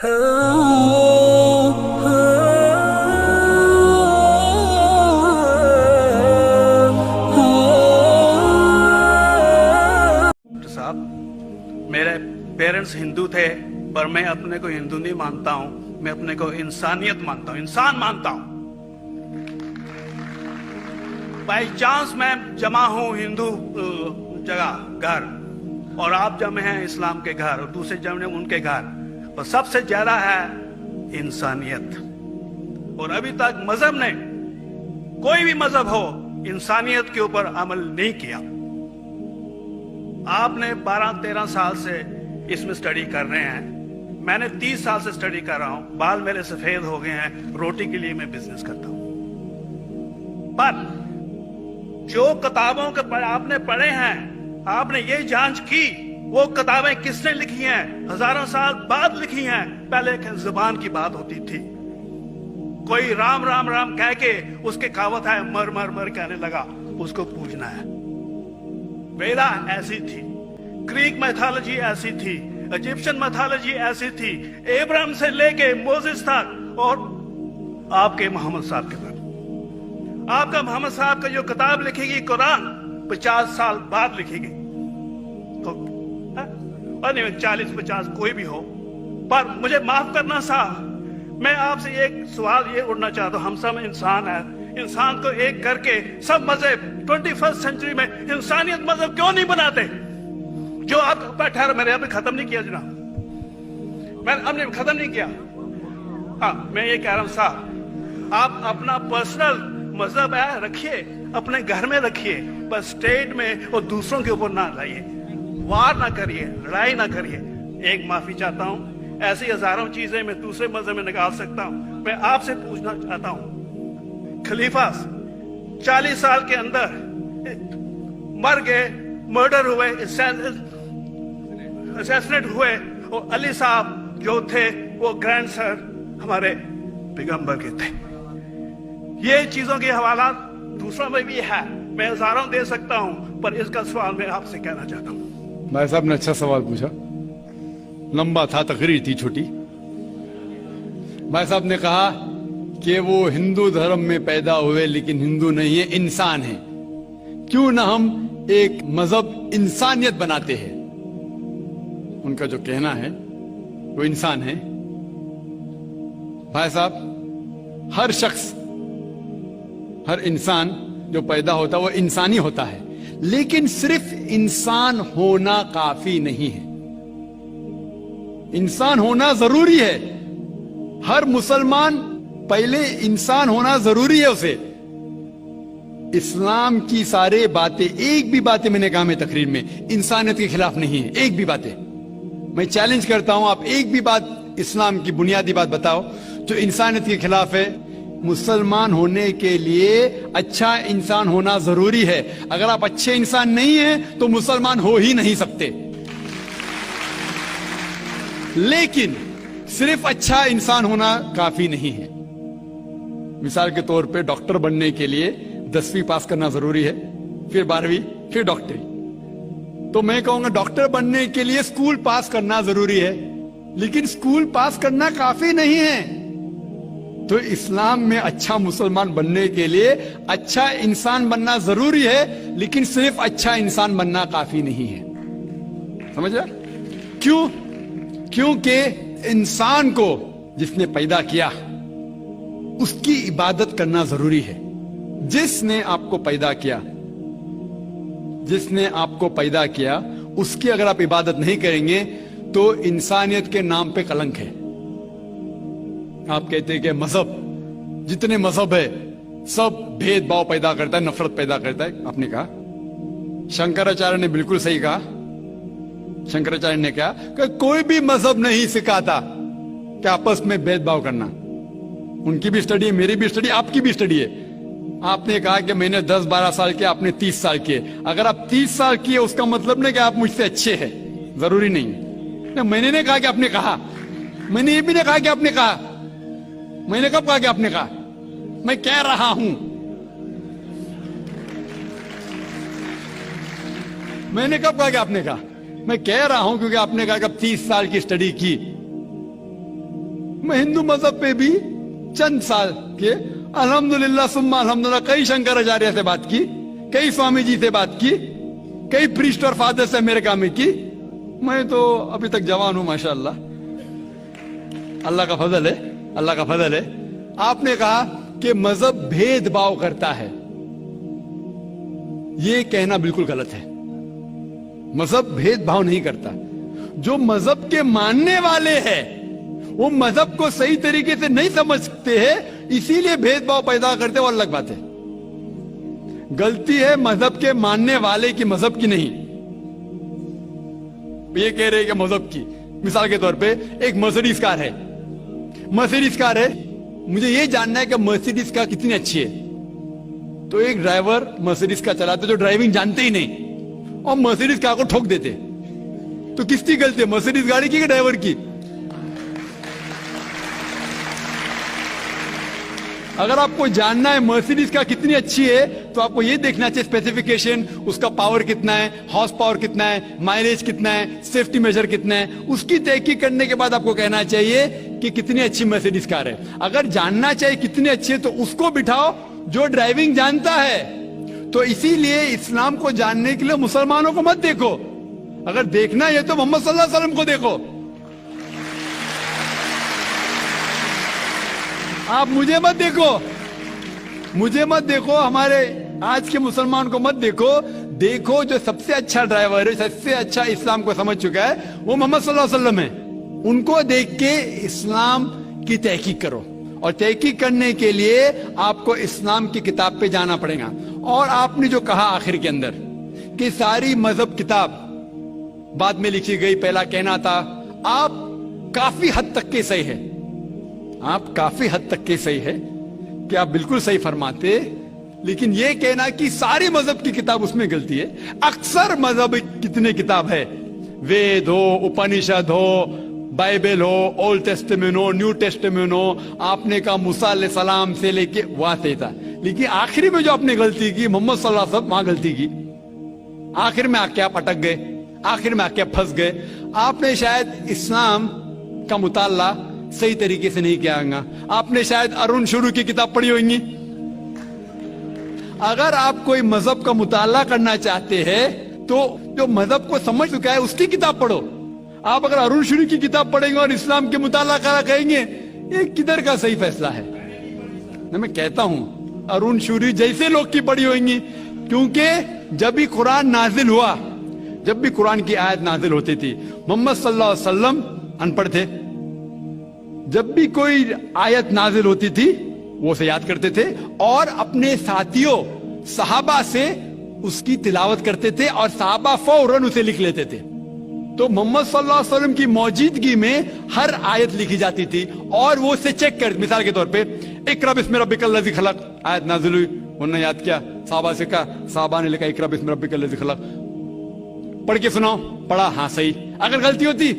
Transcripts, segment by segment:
साहब, मेरे पेरेंट्स हिंदू थे, पर मैं अपने को हिंदू नहीं मानता हूं। मैं अपने को इंसानियत मानता हूं, इंसान मानता हूं। बाई चांस मैं जमा हूं हिंदू जगह घर, और आप जमे हैं इस्लाम के घर, और दूसरे जमे उनके घर, पर सबसे ज्यादा है इंसानियत। और अभी तक मजहब ने, कोई भी मजहब हो, इंसानियत के ऊपर अमल नहीं किया। आपने 12-13 साल से इसमें स्टडी कर रहे हैं, मैंने 30 साल से स्टडी कर रहा हूं, बाल मेरे सफेद हो गए हैं, रोटी के लिए मैं बिजनेस करता हूं। पर जो किताबों के आपने पढ़े हैं, आपने ये जांच की वो किताबें किसने लिखी हैं? हजारों साल बाद लिखी हैं। पहले जुबान की बात होती थी, कोई राम राम राम कह के उसके कहावत है मर मर मर कहने लगा, उसको पूजना है। वेदा ऐसी थी, ग्रीक मैथोलॉजी ऐसी थी, इजिप्शियन मैथोलॉजी ऐसी थी, इब्राहिम से लेके मोसेस तक, और आपके मोहम्मद साहब के बाद आपका मोहम्मद साहब का जो किताब लिखेगी कुरान 50 साल बाद लिखेगी, तो 40-50 कोई भी हो। पर मुझे माफ करना साहब, मैं आपसे एक सवाल ये उड़ना चाहता हूं। हम सब इंसान है, इंसान को एक करके सब मजहब 21st सेंचुरी में इंसानियत मजहब क्यों नहीं बनाते? जो आप ठहर, मैंने अभी खत्म नहीं किया जनाब, मैंने हमने खत्म नहीं किया। हाँ, मैं ये कह रहा हूं साहब, आप अपना पर्सनल मजहब है रखिए, अपने घर में रखिए, पर स्टेट में और दूसरों के ऊपर ना लाइए, वार ना करिए, लड़ाई ना करिए। एक माफी चाहता हूं, ऐसी हजारों चीजें मैं दूसरे मजहब में निकाल सकता हूं। मैं आपसे पूछना चाहता हूं, खलीफा 40 साल के अंदर मर गए, मर्डर हुए, असैसिनेट हुए, और अली साहब जो थे वो ग्रैंड सर हमारे पैगंबर के थे। ये चीजों के हवाला दूसरों में भी है, मैं हजारों दे सकता हूं, पर इसका सवाल मैं आपसे कहना चाहता हूं। भाई साहब ने अच्छा सवाल पूछा, लंबा था, तकरीर थी छोटी। भाई साहब ने कहा कि वो हिंदू धर्म में पैदा हुए लेकिन हिंदू नहीं है, इंसान है। क्यों ना हम एक मजहब इंसानियत बनाते हैं? उनका जो कहना है वो इंसान है। भाई साहब, हर शख्स, हर इंसान जो पैदा होता है वो इंसानी होता है, लेकिन सिर्फ इंसान होना काफी नहीं है। इंसान होना जरूरी है। हर मुसलमान पहले इंसान होना जरूरी है उसे। इस्लाम की सारे बातें, एक भी बातें मैंने कहा मैं तकरीर में, इंसानियत के खिलाफ नहीं है। एक भी बातें मैं चैलेंज करता हूं, आप एक भी बात इस्लाम की बुनियादी बात बताओ जो इंसानियत के खिलाफ है। मुसलमान होने के लिए अच्छा इंसान होना जरूरी है। अगर आप अच्छे इंसान नहीं हैं तो मुसलमान हो ही नहीं सकते। लेकिन सिर्फ अच्छा इंसान होना काफी नहीं है। मिसाल के तौर पे डॉक्टर बनने के लिए 10वीं पास करना जरूरी है, फिर 12वीं, फिर डॉक्टरी। तो मैं कहूंगा डॉक्टर बनने के लिए स्कूल पास करना जरूरी है, लेकिन स्कूल पास करना काफी नहीं है। तो इस्लाम में अच्छा मुसलमान बनने के लिए अच्छा इंसान बनना जरूरी है, लेकिन सिर्फ अच्छा इंसान बनना काफी नहीं है। समझ रहे? क्यों? क्योंकि इंसान को जिसने पैदा किया उसकी इबादत करना जरूरी है। जिसने आपको पैदा किया, जिसने आपको पैदा किया, उसकी अगर आप इबादत नहीं करेंगे तो इंसानियत के नाम पे कलंक है। आप कहते हैं कि मजहब, जितने मजहब है सब भेदभाव पैदा करता है, नफरत पैदा करता है। आपने कहा, शंकराचार्य ने बिल्कुल सही कहा। शंकराचार्य ने कहा कि कोई भी मजहब नहीं सिखाता कि आपस में भेदभाव करना। उनकी भी स्टडी है, मेरी भी स्टडी, आपकी भी स्टडी है। आपने कहा कि मैंने 10-12 साल किया, आपने 30 साल किए। अगर आप 30 साल किए उसका मतलब नहीं कि आप मुझसे अच्छे हैं, जरूरी नहीं। मैंने नहीं कहा कि आपने कहा, मैंने ये भी नहीं कहा कि आपने कहा। मैंने कब कहा कि आपने कहा? मैं कह रहा हूं, मैंने कब कहा कि आपने कहा? मैं कह रहा हूं क्योंकि आपने कहा कि अब 30 साल की स्टडी की। मैं हिंदू मजहब पे भी चंद साल के अल्हम्दुलिल्लाह सुम्मा अल्हम्दुलिल्लाह कई शंकराचार्य से बात की, कई स्वामी जी से बात की, कई प्रीस्ट और फादर से अमेरिका में की। मैं तो अभी तक जवान हूं माशाअल्लाह, अल्लाह का फजल है, अल्लाह का फजल है। आपने कहा कि मजहब भेदभाव करता है, यह कहना बिल्कुल गलत है। मजहब भेदभाव नहीं करता। जो मजहब के मानने वाले हैं वो मजहब को सही तरीके से नहीं समझते हैं, इसीलिए भेदभाव पैदा करते हैं, और अलग बात है। गलती है मजहब के मानने वाले की, मजहब की नहीं। ये कह रहे हैं कि मजहब की, मिसाल के तौर पे एक मर्सिडीज कार है, मर्सिडीज कार है, मुझे ये जानना है कि मर्सिडीज कार कितनी अच्छी है। तो एक ड्राइवर मर्सिडीज कार चलाते जो ड्राइविंग जानते ही नहीं और मर्सिडीज कार को ठोक देते, तो किसकी गलती है, मर्सिडीज गाड़ी की कि ड्राइवर की? अगर आपको जानना है मर्सिडीज का कितनी अच्छी है तो आपको यह देखना चाहिए स्पेसिफिकेशन, उसका पावर कितना है, हॉर्स पावर कितना है, माइलेज कितना है, सेफ्टी मेजर कितना है। उसकी तहकीक करने के बाद आपको कहना चाहिए कि कितनी अच्छी मर्सिडीज कार है। अगर जानना चाहिए कितनी अच्छी है तो उसको बिठाओ जो ड्राइविंग जानता है। तो इसीलिए इस्लाम को जानने के लिए मुसलमानों को मत देखो, अगर देखना है तो मोहम्मद सल्लल्लाहु अलैहि वसल्लम को देखो। आप मुझे मत देखो, मुझे मत देखो, हमारे आज के मुसलमान को मत देखो। देखो जो सबसे अच्छा ड्राइवर है, सबसे अच्छा इस्लाम को समझ चुका है, वो मोहम्मद सल्लल्लाहु अलैहि वसल्लम है। उनको देख के इस्लाम की तहकीक करो, और तहकीक करने के लिए आपको इस्लाम की किताब पे जाना पड़ेगा। और आपने जो कहा आखिर के अंदर कि सारी मजहब किताब बाद में लिखी गई, पहला कहना था, आप काफी हद तक के सही है, आप काफी हद तक के सही है कि आप बिल्कुल सही फरमाते, लेकिन यह कहना कि सारी मजहब की किताब, उसमें गलती है। अक्सर मजहब कितने किताब है, वेद हो, उपनिषद हो, बाइबल हो, ओल्ड टेस्टामेंट हो, न्यू टेस्टामेंट हो, आपने कहा मूसा अलैहिस्सलाम से लेके वहां से था, लेकिन आखिरी में जो आपने गलती की, मोहम्मद सल्लल्लाहु अलैहि वसल्लम, वहां गलती की। आखिर में आके आप अटक गए, आखिर में आके फंस गए। आपने शायद इस्लाम का मुताला सही तरीके से नहीं किया होगा, आपने शायद अरुण शुरू की किताब पढ़ी होगी। अगर आप कोई मजहब का मुताला करना चाहते हैं तो जो मजहब को समझ चुका है उसकी किताब पढ़ो। आप अगर अरुण शुरू की किताब पढ़ेंगे और इस्लाम के मुताला करा कहेंगे, ये किधर का सही फैसला है? मैं कहता हूं अरुण शुरू जैसे लोग की पढ़ी होंगी, क्योंकि जब भी कुरान नाजिल हुआ, जब भी कुरान की आयत नाजिल होती थी, मोहम्मद सल्लल्लाहु अलैहि वसल्लम अनपढ़ थे। जब भी कोई आयत नाजिल होती थी वो उसे याद करते थे और अपने साथियों सहाबा से उसकी तिलावत करते थे, और सहाबा फौरन उसे लिख लेते थे। तो मोहम्मद सल्लल्लाहु अलैहि वसल्लम की मौजूदगी में हर आयत लिखी जाती थी और वो उसे चेक कर, मिसाल के तौर पे इक़रा बिस्मि रब्बिकल लज़ी खलक़ आयत नाजिल हुई, उन्होंने याद किया, सहाबा से कहा, सहाबा ने लिखा इक़रा बिस्मि रब्बिकल लज़ी खलक़, पढ़ के सुनाओ, पढ़ा, हाँ सही। अगर गलती होती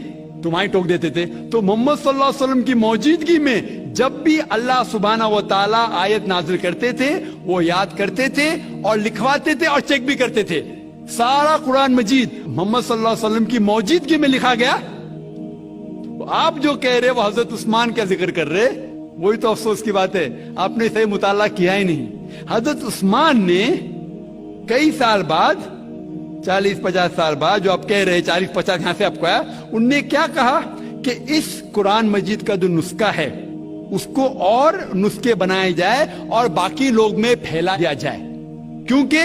तुम्हारी टोक देते थे। तो मोहम्मद सल्लल्लाहु अलैहि वसल्लम की मौजूदगी में जब भी अल्लाह सुब्हाना व तआला आयत नाजिल करते थे वो याद करते थे और लिखवाते थे और चेक भी करते थे। सारा कुरान मजीद मोहम्मद सल्लल्लाहु अलैहि वसल्लम की मौजूदगी में लिखा गया। आप जो कह रहे वो हजरत उस्मान का जिक्र कर रहे, वही तो अफसोस की बात है, आपने सही मुताला किया ही नहीं। हजरत उस्मान ने कई साल बाद, 40-50 साल बाद, जो आप कह रहे 40-50 यहां से आपको आया, उनने क्या कहा कि इस कुरान मजीद का जो नुस्खा है उसको और नुस्खे बनाए जाए और बाकी लोग में फैला दिया जाए, क्योंकि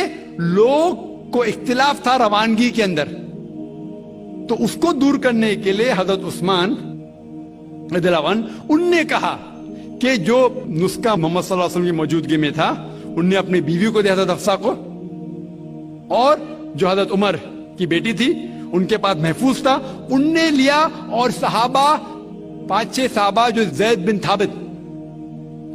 लोग को इख्तिलाफ था रवानगी के अंदर। तो उसको दूर करने के लिए हजरत उस्मान रज़ियल्लाहु अन्हु उनने कहा कि जो नुस्खा मोहम्मद सल्लल्लाहु अलैहि वसल्लम की मौजूदगी में था, उनने अपनी बीवी को दिया था हफ्सा को, और जो हजरत उमर की बेटी थी उनके पास महफूज था, उनने लिया, और सहाबा 5-6 सहाबा जो ज़ैद बिन थाबित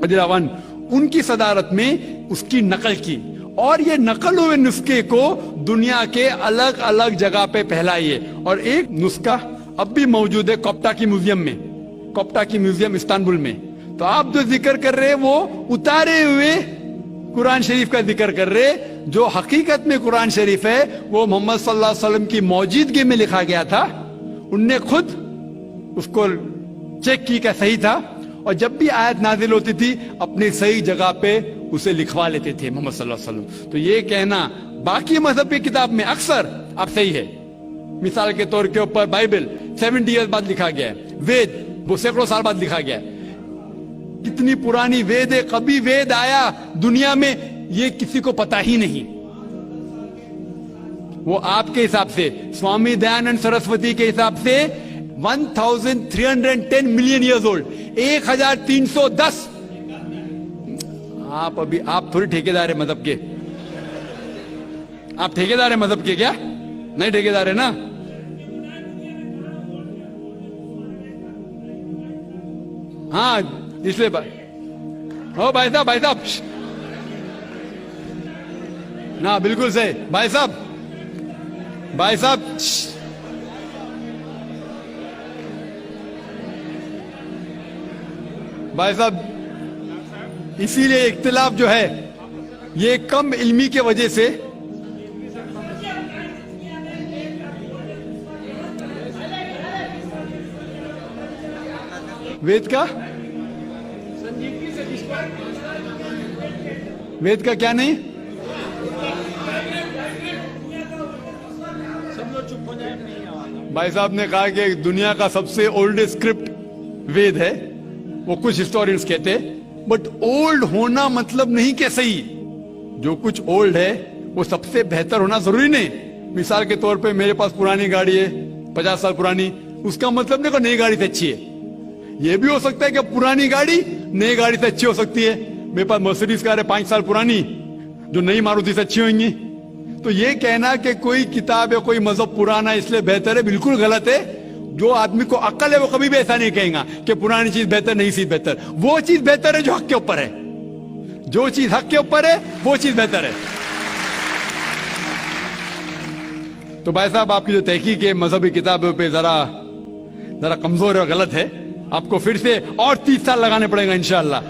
रज़ियल्लाहु अन्हु उनकी सदारत में उसकी नकल की, और ये नकल हुए नुस्खे को दुनिया के अलग अलग जगह पे फैलाइए। और एक नुस्खा अब भी मौजूद है कोप्टा की म्यूजियम में, कोप्टा की म्यूजियम इस्तांबुल में। तो आप जो जिक्र कर रहे वो उतारे हुए कुरान शरीफ का जिक्र कर रहे, जो हकीकत में कुरान शरीफ है वो मोहम्मद सल्लल्लाहु अलैहि वसल्लम की मौजूदगी में लिखा गया था। उनने खुद उसको चेक की क्या सही था, और जब भी आयत नाजिल होती थी अपनी सही जगह पे उसे लिखवा लेते थे मोहम्मद सल्लल्लाहु अलैहि वसल्लम। तो ये कहना बाकी मजहब की किताब में अक्सर अब सही है। मिसाल के तौर के ऊपर बाइबल 70 ईयर्स बाद लिखा गया है, वेद वो सैकड़ों साल बाद लिखा गया है। कितनी पुरानी वेद है, कभी वेद आया दुनिया में ये किसी को पता ही नहीं। वो आपके हिसाब से, स्वामी दयानंद सरस्वती के हिसाब से 1310 मिलियन ईयर्स ओल्ड, 1310। आप थोड़ी ठेकेदार है मजहब के, आप ठेकेदार है मजहब के क्या? नहीं ठेकेदार है ना। हाँ इसलिए ओ भाई साहब ना, बिल्कुल सही भाई साहब भाई साहब, इसीलिए इख्तिलाफ जो है ये कम इल्मी के वजह से वेद का क्या नहीं, भाई साहब ने कहा कि दुनिया का सबसे ओल्डेस्ट स्क्रिप्ट वेद है, वो कुछ हिस्टोरियंस कहते हैं। बट ओल्ड होना मतलब नहीं कि सही, जो कुछ ओल्ड है वो सबसे बेहतर होना जरूरी नहीं। मिसाल के तौर पे मेरे पास पुरानी गाड़ी है 50 साल पुरानी, उसका मतलब नहीं कि नई गाड़ी से अच्छी है। ये भी हो सकता है कि पुरानी गाड़ी नई गाड़ी से अच्छी हो सकती है। मेरे पास मर्सिडीज कार है 5 साल पुरानी, जो नई मारुति से अच्छी होंगी। तो ये कहना कि कोई किताब या कोई मजहब पुराना इसलिए बेहतर है, बिल्कुल गलत है। जो आदमी को अक्ल है वो कभी भी ऐसा नहीं कहेगा कि पुरानी चीज बेहतर, नई चीज बेहतर। वो चीज बेहतर है जो हक के ऊपर है, जो चीज हक के ऊपर है वो चीज बेहतर है। तो भाई साहब आपकी जो तहकीक है मजहबी किताबों पे जरा कमजोर और गलत है। आपको फिर से और 30 साल लगाने पड़ेगा इंशाअल्लाह।